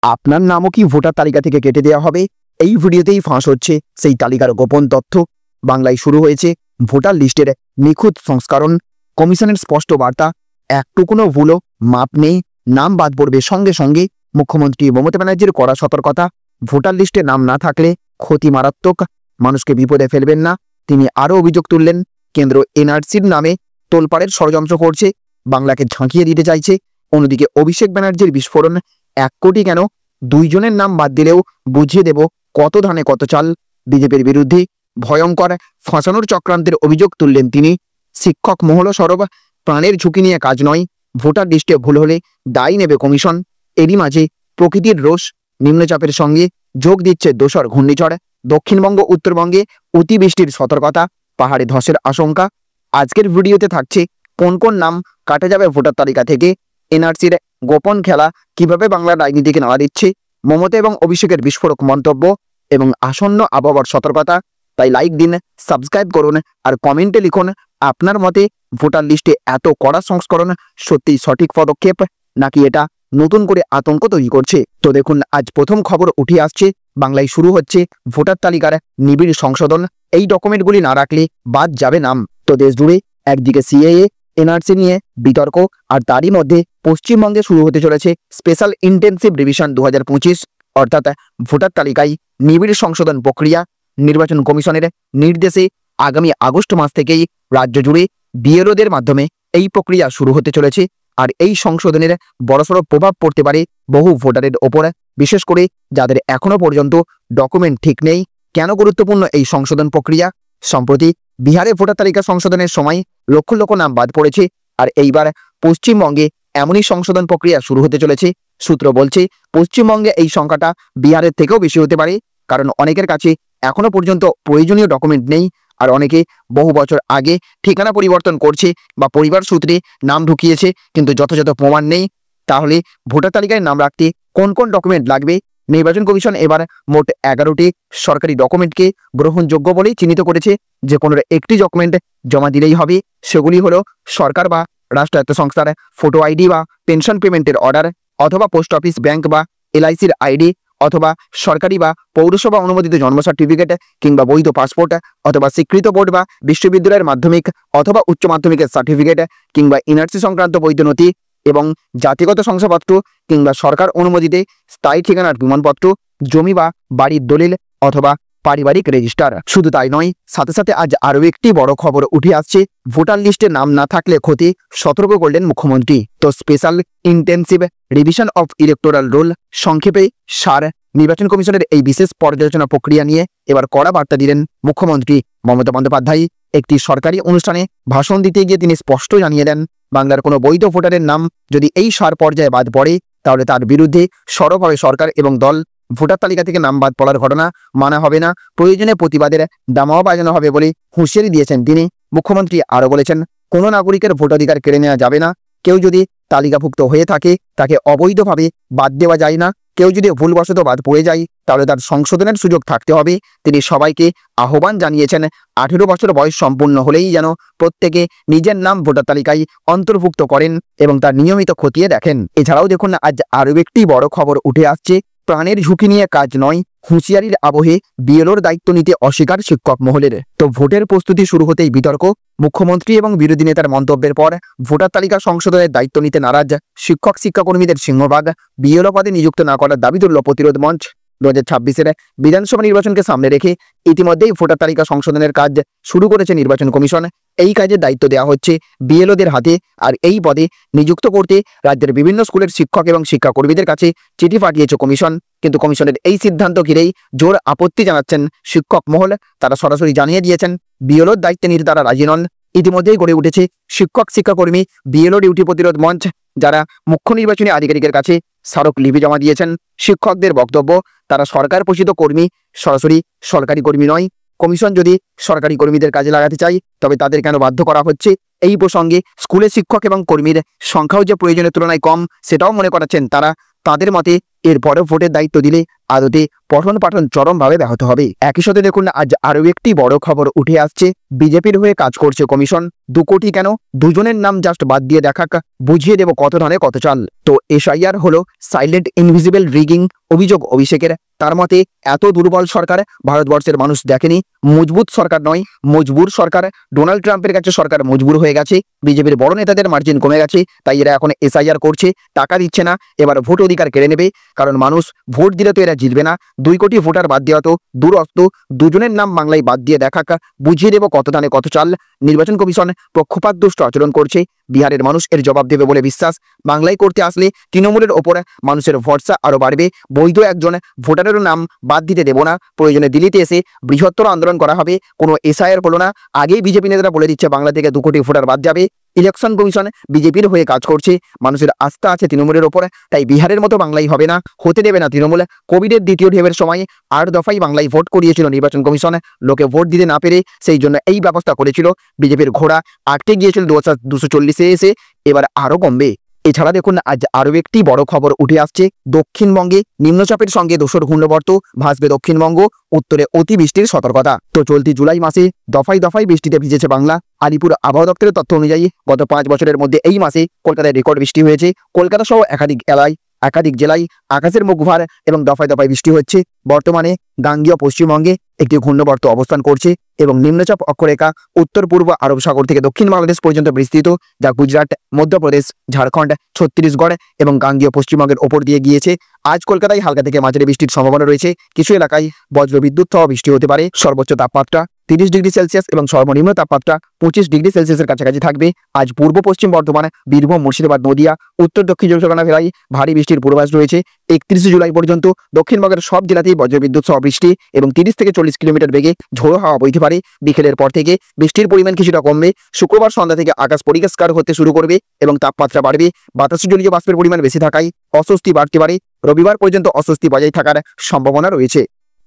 আপনার নামও কি ভোটার তালিকা থেকে কেটে দেওয়া হবে? এই ভিডিওতেই ফাঁস হচ্ছে সেই তালিকার গোপন তথ্য। বাংলায় শুরু হয়েছে ভোটার লিস্টের নিখুঁত সংস্করণ। কমিশনের স্পষ্ট বার্তা, একটুকুনো ভুলও মাপ নেই, নাম বাদ পড়বে সঙ্গে সঙ্গে। মুখ্যমন্ত্রী মমতা ব্যানার্জির কড়া সতর্কতা, ভোটার লিস্টে নাম না থাকলে ক্ষতি মারাত্মক, মানুষকে বিপদে ফেলবেন না। তিনি আরও অভিযোগ তুললেন, কেন্দ্র এনআরসির নামে তোলপাড়ের ষড়যন্ত্র করছে, বাংলাকে ঝাঁকিয়ে দিতে চাইছে। অন্যদিকে অভিষেক ব্যানার্জির বিস্ফোরণ, 1 কোটি কেন, 2 জনের নাম বাদ দিলেও বুঝিয়ে দেব কত ধানে কত চাল। বিজেপির বিরুদ্ধে ভয়ঙ্কর ফাঁসানোর চক্রান্তের অভিযোগ তুললেন তিনি। শিক্ষক মহল সরব, প্রাণের ঝুঁকি নিয়ে কাজ নয়, ভোটার লিস্টে ভুল হলে দায়ী নেবে কমিশন। এরই মাঝে প্রকৃতির রোষ, নিম্নচাপের সঙ্গে যোগ দিচ্ছে দোসর ঘূর্ণিঝড়। দক্ষিণবঙ্গ উত্তরবঙ্গে অতিবৃষ্টির সতর্কতা, পাহাড়ে ধসের আশঙ্কা। আজকের ভিডিওতে থাকছে কোন কোন নাম কাটা যাবে ভোটার তালিকা থেকে, এনআরসির গোপন খেলা কিভাবে বাংলার রাজনীতিকে নাড়া দিচ্ছে, মমতা এবং অভিষেকের বিস্ফোরক মন্তব্য এবং আসন্ন আবহাওয়ার সতর্কতা। তাই লাইক দিন, সাবস্ক্রাইব করুন আর কমেন্টে লিখুন আপনার মতে ভোটার লিস্টে এত কড়া সংস্করণ সত্যিই সঠিক পদক্ষেপ, নাকি এটা নতুন করে আতঙ্ক তৈরি করছে। তো দেখুন, আজ প্রথম খবর উঠে আসছে, বাংলায় শুরু হচ্ছে ভোটার তালিকার নিবিড় সংশোধন। এই ডকুমেন্টগুলি না রাখলে বাদ যাবে নাম। তো দেশ জুড়ে একদিকে সিএএ, এনআরসি নিয়ে বিতর্ক, আর তারই মধ্যে পশ্চিমবঙ্গে শুরু হতে চলেছে স্পেশাল ইন্টেন্সিভ রিভিশন 2025, অর্থাৎ ভোটার তালিকায় নিবিড় সংশোধন প্রক্রিয়া। নির্বাচন কমিশনের নির্দেশে আগামী আগস্ট মাস থেকেই রাজ্য জুড়ে বিএলওদের মাধ্যমে এই প্রক্রিয়া শুরু হতে চলেছে। আর এই সংশোধনের বড়সড় প্রভাব পড়তে পারে বহু ভোটারের ওপর, বিশেষ করে যাদের এখনো পর্যন্ত ডকুমেন্ট ঠিক নেই। কেন গুরুত্বপূর্ণ এই সংশোধন প্রক্রিয়া? সম্প্রতি বিহারে ভোটার তালিকা সংশোধনের সময় লক্ষ লক্ষ নাম বাদ পড়েছে, আর এইবার পশ্চিমবঙ্গে এমনই সংশোধন প্রক্রিয়া শুরু হতে চলেছে। সূত্র বলছে, পশ্চিমবঙ্গে এই সংখ্যাটা বিহারের থেকেও বেশি হতে পারে, কারণ অনেকের কাছে এখনো পর্যন্ত প্রয়োজনীয় ডকুমেন্ট নেই, আর অনেকে বহু বছর আগে ঠিকানা পরিবর্তন করছে বা পরিবার সূত্রে নাম ঢুকিয়েছে, কিন্তু যথাযথ প্রমাণ নেই। তাহলে ভোটার তালিকায় নাম রাখতে কোন কোন ডকুমেন্ট লাগবে? নির্বাচন কমিশন এবার মোট 11টি সরকারি ডকুমেন্টকে গ্রহণযোগ্য বলেই চিহ্নিত করেছে। যে কোনো একটি ডকুমেন্ট জমা দিলেই হবে। সেগুলি হলো সরকার বা রাষ্ট্রায়ত্ত সংস্থার ফটো আইডি বা পেনশন পেমেন্টের অর্ডার, অথবা পোস্ট অফিস, ব্যাংক বা এলআইসির আইডি, অথবা সরকারি বা পৌরসভা অনুমোদিত জন্ম সার্টিফিকেট কিংবা বৈধ পাসপোর্ট, অথবা স্বীকৃত বোর্ড বা বিশ্ববিদ্যালয়ের মাধ্যমিক অথবা উচ্চ মাধ্যমিকের সার্টিফিকেট কিংবা এনআরসি সংক্রান্ত বৈধ নথি, এবং জাতিগত শংসাপত্র কিংবা সরকার অনুমোদিত স্থায়ী ঠিকানার প্রমাণপত্র, জমি বা বাড়ির দলিল অথবা পারিবারিক রেজিস্টার। শুধু তাই নয়, সাথে সাথে আজ আরও একটি বড় খবর উঠে আসছে, ভোটার লিস্টে নাম না থাকলে ক্ষতি, সতর্ক করলেন মুখ্যমন্ত্রী। তো special intensive revision of electoral role, সংক্ষেপে সার, নির্বাচন কমিশনের এই বিশেষ পর্যালোচনা প্রক্রিয়া নিয়ে এবার কড়া বার্তা দিলেন মুখ্যমন্ত্রী মমতা বন্দ্যোপাধ্যায়। একটি সরকারি অনুষ্ঠানে ভাষণ দিতে গিয়ে তিনি স্পষ্ট জানিয়ে দেন, বাংলার কোনো বৈধ ভোটারের নাম যদি এই সার পর্যায়ে বাদ পড়ে, তাহলে তার বিরুদ্ধে সরব হবে সরকার এবং দল। ভোটার তালিকা থেকে নাম বাদ পড়ার ঘটনা মানা হবে না, প্রয়োজনে প্রতিবাদের দামাও বাজানো হবে বলে হুঁশিয়ারি দিয়েছেন তিনি। মুখ্যমন্ত্রী আরও বলেছেন, কোনো নাগরিকের ভোটাধিকার কেড়ে নেওয়া যাবে না। কেউ যদি তালিকাভুক্ত হয়ে থাকে তাকে অবৈধভাবে বাদ দেওয়া যায় না। কেউ যদি ভুলবশত বাদ পড়ে যায় তাহলে তার সংশোধনের সুযোগ থাকতে হবে। তিনি সবাইকে আহ্বান জানিয়েছেন, 18 বছর বয়স সম্পূর্ণ হলেই যেন প্রত্যেকে নিজের নাম ভোটার তালিকায় অন্তর্ভুক্ত করেন এবং তার নিয়মিত খতিয়ে দেখেন। এছাড়াও দেখুন, আজ আরও একটি বড় খবর উঠে আসছে, প্রাণের ঝুঁকি নিয়ে কাজ নয়, হুঁশিয়ারির আবহে বিএলওর দায়িত্ব নিতে অস্বীকার শিক্ষক মহলের। তো ভোটের প্রস্তুতি শুরু হতেই বিতর্ক, মুখ্যমন্ত্রী এবং বিরোধী নেতার মন্তব্যের পর ভোটার তালিকা সংশোধনের দায়িত্ব নিতে নারাজ শিক্ষক শিক্ষাকর্মীদের সিংহভাগ। বিএলও পদে নিযুক্ত না করার দাবি তুলল প্রতিরোধ মঞ্চ। 2026-এর বিধানসভা নির্বাচনকে সামনে রেখে ইতিমধ্যেই ভোটার তালিকা সংশোধনের কাজ শুরু করেছে নির্বাচন কমিশন। এই কাজের দায়িত্ব দেওয়া হচ্ছে বিএলওদের হাতে, আর এই পদে নিযুক্ত করতে রাজ্যের বিভিন্ন স্কুলের শিক্ষক এবং শিক্ষাকর্মীদের কাছে চিঠি পাঠিয়েছে কমিশন। কিন্তু কমিশনের এই সিদ্ধান্ত ঘিরেই জোর আপত্তি জানাচ্ছেন শিক্ষক মহল। তারা সরাসরি জানিয়ে দিয়েছেন, বিএলওর দায়িত্বে নিতে তারা রাজি নন। ইতিমধ্যেই গড়ে উঠেছে শিক্ষক শিক্ষাকর্মী বিএলও ডিউটি প্রতিরোধ মঞ্চ, যারা মুখ্য নির্বাচনী আধিকারিকের কাছে স্মারকলিপি জমা দিয়েছেন। শিক্ষকদের বক্তব্য, তারা সরকার পোষিত কর্মী, সরাসরি সরকারি কর্মী নয়। কমিশন যদি সরকারি কর্মীদের কাজে লাগাতে চাই তবে তাদের কেন বাধ্য করা হচ্ছে? এই প্রসঙ্গে স্কুলে শিক্ষক এবং কর্মীর সংখ্যাও যে প্রয়োজনের তুলনায় কম, সেটাও মনে করাচ্ছেন তারা। তাদের মতে এরপরেও ভোটের দায়িত্ব দিলে আদতে পঠন পাঠন চরমভাবে ব্যাহত হবে। একই সাথে দেখুন আজ আরও একটি বড় খবর উঠে আসছে, বিজেপির হয়ে কাজ করছে কমিশন। 2 কোটি কেন, দুজনের নাম জাস্ট বাদ দিয়ে দেখাক, বুঝিয়ে দেব কত ধানে কত চাল। তো এসআইআর হলো সাইলেন্ট ইনভিজিবল রিগিং, অভিযোগ অভিষেকের। তার মতে এত দুর্বল সরকার ভারতবর্ষের মানুষ দেখেনি। মজবুত সরকার নয়, মজবুর সরকার। ডোনাল্ড ট্রাম্পের কাছে সরকার মজবুর হয়ে গেছে, বিজেপির বড় নেতাদের মার্জিন কমে গেছে, তাই এরা এখন এসআইআর করছে, টাকা দিচ্ছে না, এবার ভোট অধিকার কেড়ে নেবে। কারণ মানুষ ভোট দিলে তো এরা জিতবে না। 2 কোটি ভোটার বাদ দেওয়া তো দূরস্থ, দুজনের নাম বাংলায় বাদ দিয়ে দেখাক, বুঝিয়ে দেব কত ধানে কত চাল। নির্বাচন কমিশন পক্ষপাত দুষ্ট আচরণ করছে, বিহারের মানুষ এর জবাব দেবে বলে বিশ্বাস। বাংলায় করতে আসলে তৃণমূলের ওপর মানুষের ভরসা আরও বাড়বে। বৈধ একজন ভোটারেরও নাম বাদ দিতে দেব না, প্রয়োজনে দিল্লিতে এসে বৃহত্তর আন্দোলন করা হবে। কোনো এসআইআর হলো না, আগেই বিজেপি নেতারা বলে দিচ্ছে বাংলা থেকে 2 কোটি ভোটার বাদ যাবে। ইলেকশন কমিশন বিজেপির হয়ে কাজ করছে, মানুষের আস্থা আছে তৃণমূলের ওপর, তাই বিহারের মতো বাংলায় হবে না, হতে দেবে না তৃণমূল। কোভিডের দ্বিতীয় ঢেউয়ের সময় 8 দফায় বাংলায় ভোট করিয়েছিল নির্বাচন কমিশন, লোকে ভোট দিতে না পেরে সেই জন্য এই ব্যবস্থা করেছিল। বিজেপির ঘোড়া আটকে গিয়েছিল 240-এ এসে, এবার আরও কমবে। এছাড়া দেখুন আজ আরও একটি বড় খবর উঠে আসছে, দক্ষিণবঙ্গে নিম্নচাপের সঙ্গে দোসর ঘূর্ণবর্ত ভাসবে দক্ষিণবঙ্গ, উত্তরে অতিবৃষ্টির সতর্কতা। তো চলতি জুলাই মাসে দফায় দফায় বৃষ্টিতে ভিজেছে বাংলা। আলিপুর আবহাওয়া দপ্তরের তথ্য অনুযায়ী গত 5 বছরের মধ্যে এই মাসে কলকাতায় রেকর্ড বৃষ্টি হয়েছে। কলকাতা সহ একাধিক জেলায় আকাশের মুখ ভার এবং দফায় দফায় বৃষ্টি হচ্ছে। বর্তমানে গাঙ্গেয় পশ্চিমবঙ্গে একটি ঘূর্ণবর্ত অবস্থান করছে এবং নিম্নচাপ অক্ষরেখা উত্তর পূর্ব আরব সাগর থেকে দক্ষিণ বাংলাদেশ পর্যন্ত বিস্তৃত, যা গুজরাট, মধ্যপ্রদেশ, ঝাড়খণ্ড, ছত্তিশগড় এবং গাঙ্গেয় পশ্চিমবঙ্গের ওপর দিয়ে গিয়েছে। আজ কলকাতায় হালকা থেকে মাঝারি বৃষ্টির সম্ভাবনা রয়েছে, কিছু এলাকায় বজ্রবিদ্যুৎ সহ বৃষ্টি হতে পারে। সর্বোচ্চ তাপমাত্রা 30 ডিগ্রি সেলসিয়াস এবং সর্বনিম্ন তাপমাত্রা 25 ডিগ্রি সেলসিয়াসের কাছাকাছি থাকবে। আজ পূর্ব পশ্চিম বর্ধমান, বীরভূম, মুর্শিদাবাদ, নদিয়া, উত্তর দক্ষিণ চব্বিশ পরগনা জেলায় ভারী বৃষ্টির পূর্বাভাস রয়েছে। 31 জুলাই পর্যন্ত দক্ষিণবঙ্গের সব জেলাতেই বজ্রবিদ্যুৎ সহ বৃষ্টি এবং 30 থেকে 40 কিলোমিটার বেগে ঝোড়ো হাওয়া বইতে পারে। বিকেলের পর থেকে বৃষ্টির পরিমাণ কিছুটা কমবে। শুক্রবার সন্ধ্যা থেকে আকাশ পরিষ্কার হতে শুরু করবে এবং তাপমাত্রা বাড়বে। বাতাসে জলীয় বাষ্পের পরিমাণ বেশি থাকায় অস্বস্তি বাড়তে পারে। রবিবার পর্যন্ত অস্বস্তি বজায় থাকার সম্ভাবনা রয়েছে।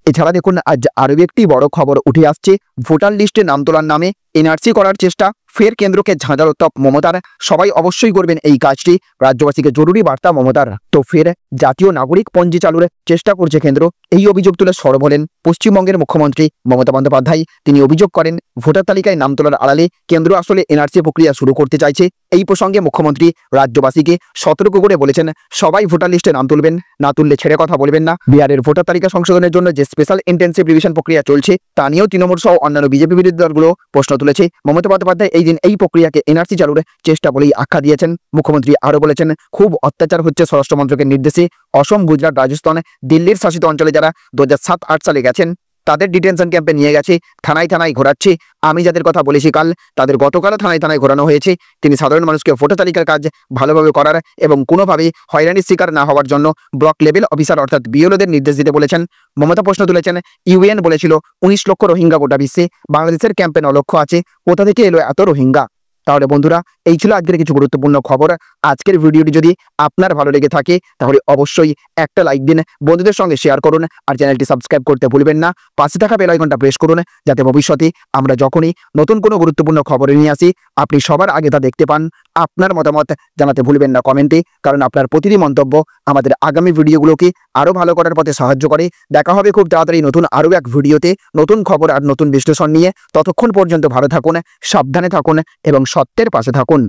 এছাড়া দেখুন আজ আরও একটি বড় খবর উঠে আসছে, ভোটার লিস্টে নাম তোলার নামে এনআরসি করার চেষ্টা, ফের কেন্দ্রকে ঝাঁঝালো তপ মমতার। সবাই অবশ্যই করবেন এই কাজটি, রাজ্যবাসীকে জরুরি বার্তা মমতার। তো ফের জাতীয় নাগরিক পঞ্জি চালুর চেষ্টা করছে কেন্দ্র, এই অভিযোগ তুলে সরব হলেন পশ্চিমবঙ্গের মুখ্যমন্ত্রী মমতা বন্দ্যোপাধ্যায়। তিনি অভিযোগ করেন ভোটার তালিকায় নাম তোলার আড়ালে কেন্দ্র আসলে এনআরসি প্রক্রিয়া শুরু করতে চাইছে। এই প্রসঙ্গে মুখ্যমন্ত্রী রাজ্যবাসীকে সতর্ক করে বলেছেন, সবাই ভোটার লিস্টে নাম তুলবেন, না তুললে ছেড়ে কথা বলবেন না। বিহারের ভোটার তালিকা সংশোধনের জন্য যে স্পেশাল ইন্টেন্সিভ রিভিশন প্রক্রিয়া চলছে তা নিয়েও তৃণমূল সহ অন্যান্য বিজেপি বিরোধী দলগুলো প্রশ্ন তুলেছে। মমতা বন্দ্যোপাধ্যায় এই দিন এই প্রক্রিয়াকে এনআরসি চালুর চেষ্টা বলেই আখ্যা দিয়েছেন। মুখ্যমন্ত্রী আরও বলেছেন, খুব অত্যাচার হচ্ছে স্বরাষ্ট্র মন্ত্রকের নির্দেশে। অসম, গুজরাট, রাজস্থান, দিল্লির শাসিত অঞ্চলে যারা 2007-8 সালে গেছেন তাদের ডিটেনশন ক্যাম্পে নিয়ে গেছে, থানায় থানায় ঘোরাচ্ছে। আমি যাদের কথা বলেছি কাল, তাদের গতকালও থানায় থানায় ঘোরানো হয়েছে। তিনি সাধারণ মানুষকে ভোটার তালিকার কাজ ভালোভাবে করার এবং কোনোভাবে হয়রানির শিকার না হওয়ার জন্য ব্লক লেভেল অফিসার অর্থাৎ বিএলওদের নির্দেশ দিতে বলেছেন। মমতা প্রশ্ন তুলেছেন, ইউএন বলেছিল 19 লক্ষ রোহিঙ্গা গোটা বিশ্বে, বাংলাদেশের ক্যাম্পে 9 লক্ষ আছে, কোথা থেকে এলো এত রোহিঙ্গা? তাহলে বন্ধুরা, এই ছিল আজকের কিছু গুরুত্বপূর্ণ খবর। আজকের ভিডিওটি যদি আপনার ভালো লেগে থাকে তাহলে অবশ্যই একটা লাইক দিন, বন্ধুদের সঙ্গে শেয়ার করুন, আর চ্যানেলটি সাবস্ক্রাইব করতে ভুলবেন না। পাশে থাকা বেল আইকনটা প্রেস করুন, যাতে ভবিষ্যতে আমরা যখনই নতুন কোনো গুরুত্বপূর্ণ খবর নিয়ে আসি আপনি সবার আগে তা দেখতে পান। আপনার মতামত জানাতে ভুলবেন না কমেন্টে, কারণ আপনার প্রতিটি মন্তব্য আমাদের আগামী ভিডিওগুলোকে আরও ভালো করার পথে সাহায্য করে। দেখা হবে খুব তাড়াতাড়ি নতুন আরও এক ভিডিওতে, নতুন খবর আর নতুন বিশ্লেষণ নিয়ে। ততক্ষণ পর্যন্ত ভালো থাকুন, সাবধানে থাকুন এবং সত্যের পাশে থাকুন।